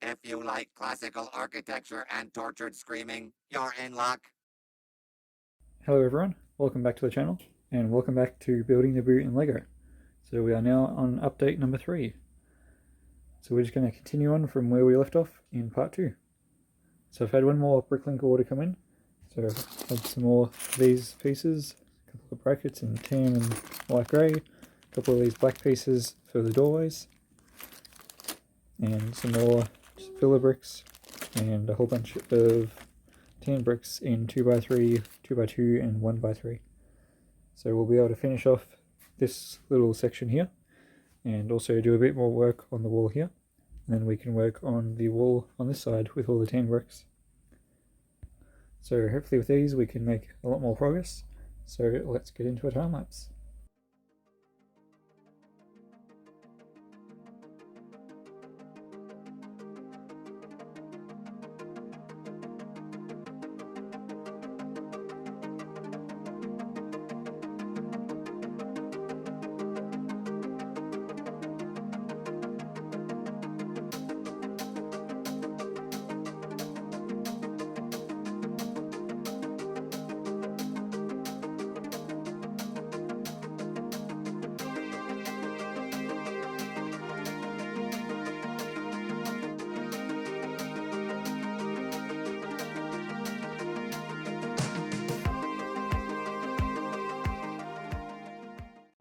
If you like classical architecture and tortured screaming, you're in luck. Hello everyone, welcome back to the channel, and welcome back to Building Naboo in LEGO. So we are now on update number 3. So we're just going to continue on from where we left off in part 2. So I've had one more bricklink order come in, so I've had some more of these pieces, a couple of brackets in tan and light grey, a couple of these black pieces for the doorways, and some more filler bricks, and a whole bunch of tan bricks in 2x3, 2x2 and 1x3. So we'll be able to finish off this little section here and also do a bit more work on the wall here, and then we can work on the wall on this side with all the tan bricks. So hopefully with these we can make a lot more progress. So let's get into a time lapse.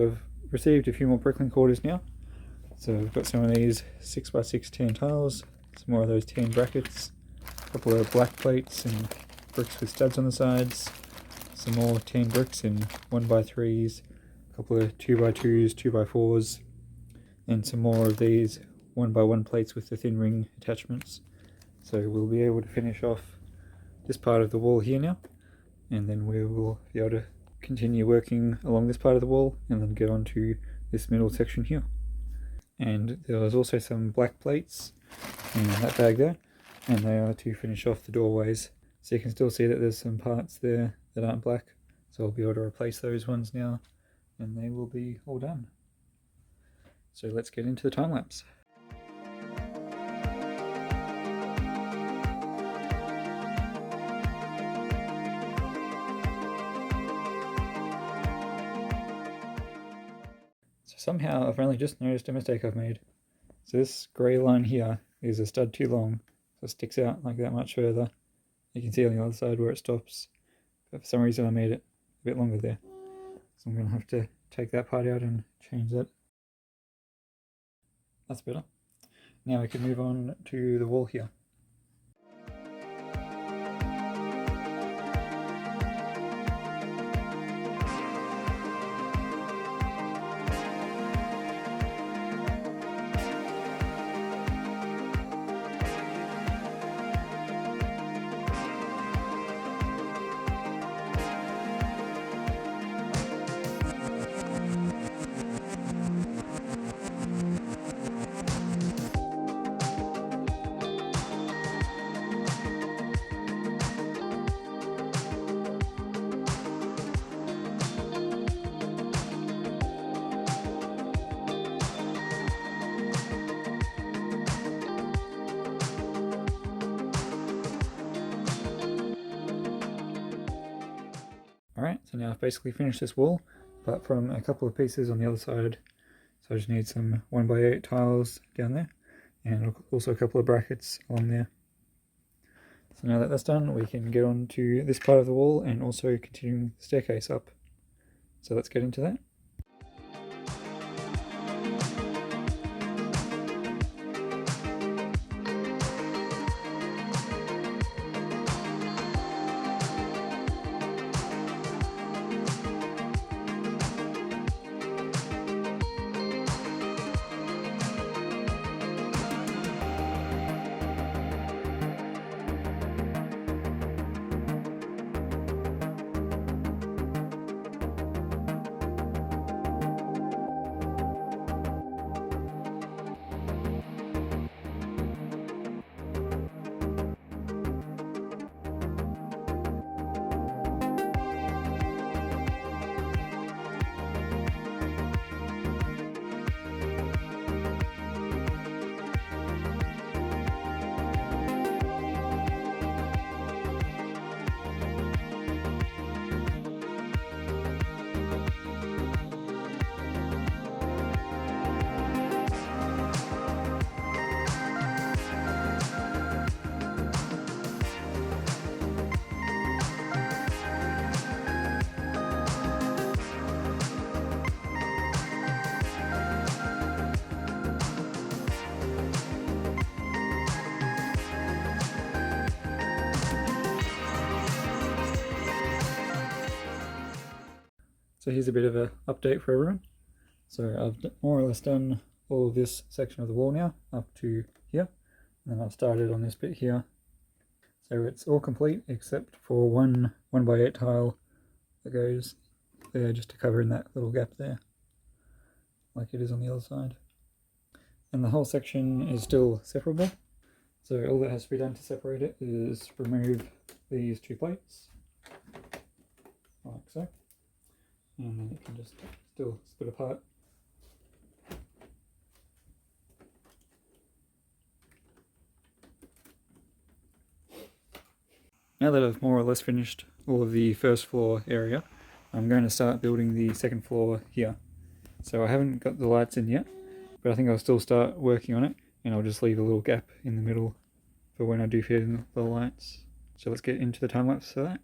I've received a few more bricklink orders now. So I've got some of these 6x6 tan tiles, some more of those tan brackets, a couple of black plates and bricks with studs on the sides, some more tan bricks in 1x3s, a couple of 2x2s, 2x4s, and some more of these 1x1 plates with the thin ring attachments. So we'll be able to finish off this part of the wall here now, and then we will be able to continue working along this part of the wall and then get on to this middle section here. And there was also some black plates in that bag there, and they are to finish off the doorways. So you can still see that there's some parts there that aren't black, so I'll be able to replace those ones now and they will be all done. So let's get into the time lapse. Somehow I've only just noticed a mistake I've made. So this grey line here is a stud too long, so it sticks out like that much further. You can see on the other side where it stops, but for some reason I made it a bit longer there. So I'm going to have to take that part out and change that. That's better. Now we can move on to the wall here. Alright, so now I've basically finished this wall, apart from a couple of pieces on the other side. So I just need some 1x8 tiles down there, and also a couple of brackets along there. So now that that's done, we can get on to this part of the wall and also continuing the staircase up. So let's get into that. So here's a bit of an update for everyone. So I've more or less done all of this section of the wall now, up to here. And then I've started on this bit here. So it's all complete except for one 1x8 tile that goes there just to cover in that little gap there, like it is on the other side. And the whole section is still separable. So all that has to be done to separate it is remove these two plates, like so. And then it can just still split apart. Now that I've more or less finished all of the first floor area, I'm going to start building the second floor here. So I haven't got the lights in yet, but I think I'll still start working on it, and I'll just leave a little gap in the middle for when I do fit in the lights. So let's get into the time lapse for that.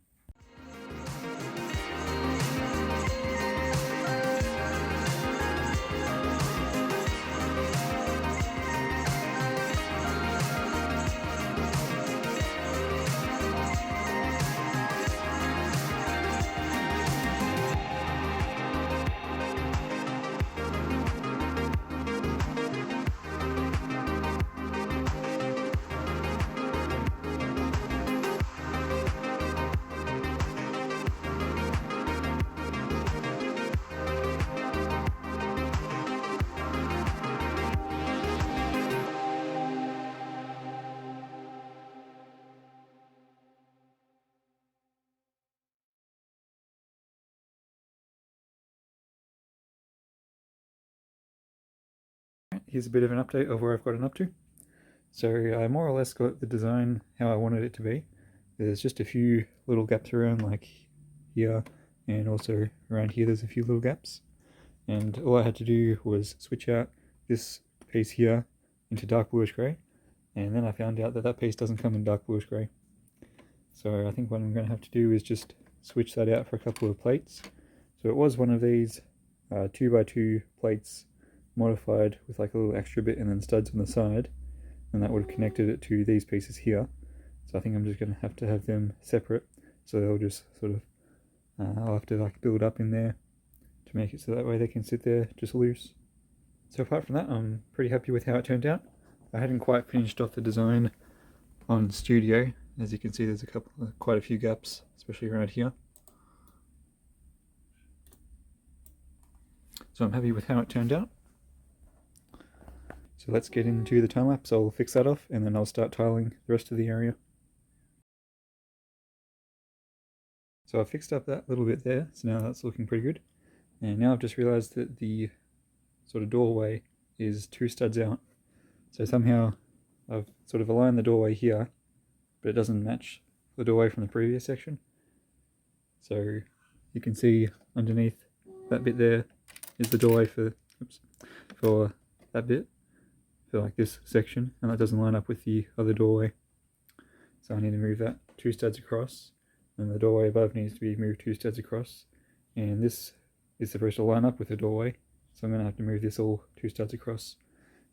Here's a bit of an update of where I've gotten up to. So I more or less got the design how I wanted it to be. There's just a few little gaps around, like here, and also around here there's a few little gaps. And all I had to do was switch out this piece here into dark bluish grey, and then I found out that that piece doesn't come in dark bluish grey. So I think what I'm going to have to do is just switch that out for a couple of plates. So it was one of these 2x2 plates modified with like a little extra bit and then studs on the side, and that would have connected it to these pieces here. So I think I'm just going to have them separate, so they'll just sort of I'll have to like build up in there to make it so that way they can sit there just loose. So apart from that, I'm pretty happy with how it turned out. I hadn't quite finished off the design on Studio. As you can see, there's quite a few gaps, especially around here. So I'm happy with how it turned out. So let's get into the time lapse. I'll fix that off and then I'll start tiling the rest of the area. So I fixed up that little bit there, so now that's looking pretty good. And now I've just realised that the sort of doorway is 2 studs out. So somehow I've sort of aligned the doorway here, but it doesn't match the doorway from the previous section. So you can see underneath that bit there is the doorway for that bit, for like this section, and that doesn't line up with the other doorway. So I need to move that 2 studs across, and the doorway above needs to be moved 2 studs across, and this is supposed to line up with the doorway, so I'm going to have to move this all 2 studs across,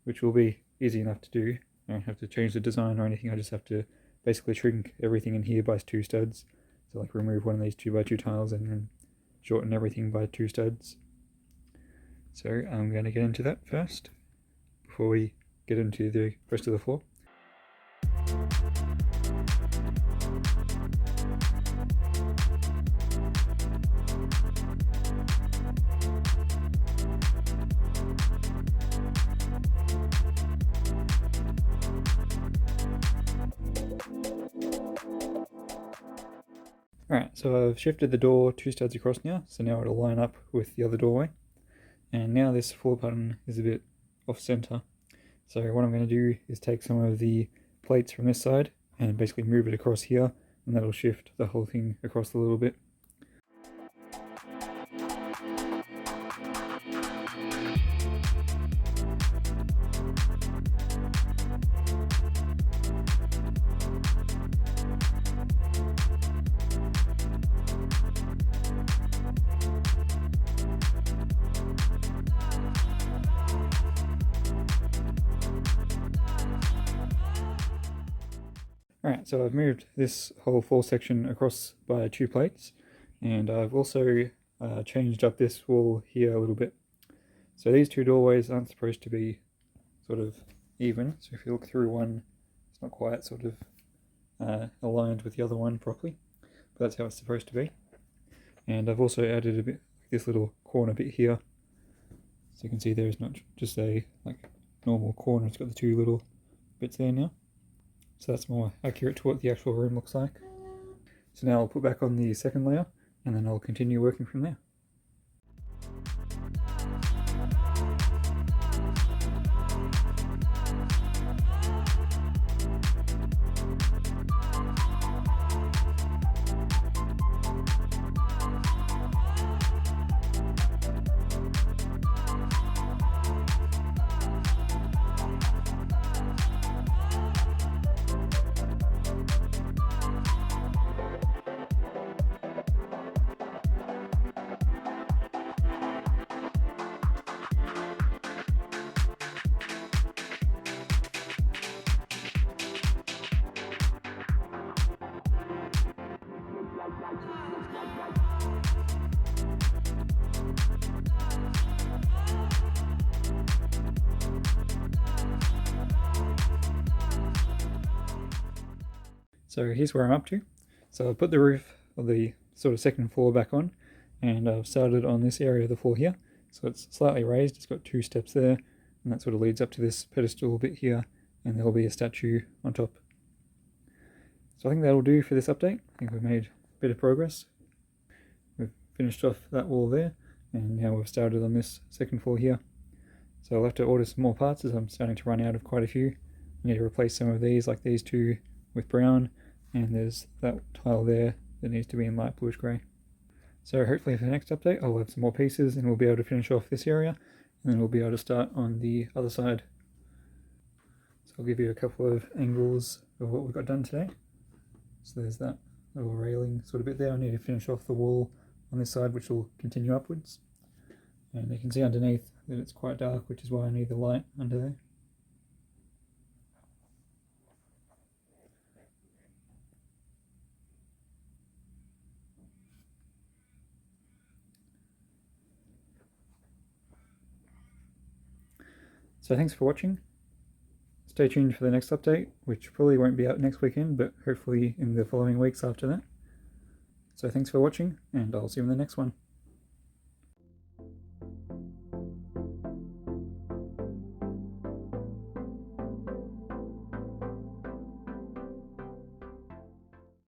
which will be easy enough to do. I don't have to change the design or anything, I just have to basically shrink everything in here by 2 studs. So like remove one of these 2x2 tiles and then shorten everything by 2 studs. So I'm going to get into that first before we get into the rest of the floor. Alright, so I've shifted the door 2 studs across now, so now it'll line up with the other doorway. And now this floor button is a bit off center. So what I'm going to do is take some of the plates from this side and basically move it across here, and that'll shift the whole thing across a little bit. Alright, so I've moved this whole floor section across by 2 plates, and I've also changed up this wall here a little bit. So these two doorways aren't supposed to be sort of even. So if you look through one, it's not quite sort of aligned with the other one properly. But that's how it's supposed to be. And I've also added a bit like this little corner bit here. So you can see there's not just a like normal corner, it's got the two little bits there now. So that's more accurate to what the actual room looks like. So now I'll put back on the second layer and then I'll continue working from there. So here's where I'm up to. So I've put the roof of the sort of second floor back on, and I've started on this area of the floor here. So it's slightly raised, it's got two steps there, and that sort of leads up to this pedestal bit here, and there'll be a statue on top. So I think that'll do for this update. I think we've made a bit of progress. We've finished off that wall there, and now we've started on this second floor here. So I'll have to order some more parts as I'm starting to run out of quite a few. I need to replace some of these, like these two, with brown, and there's that tile there that needs to be in light bluish grey. So hopefully for the next update I'll have some more pieces and we'll be able to finish off this area, and then we'll be able to start on the other side. So I'll give you a couple of angles of what we've got done today. So there's that little railing sort of bit there. I need to finish off the wall on this side, which will continue upwards. And you can see underneath that it's quite dark, which is why I need the light under there. So thanks for watching. Stay tuned for the next update, which probably won't be out next weekend, but hopefully in the following weeks after that. So thanks for watching, and I'll see you in the next one.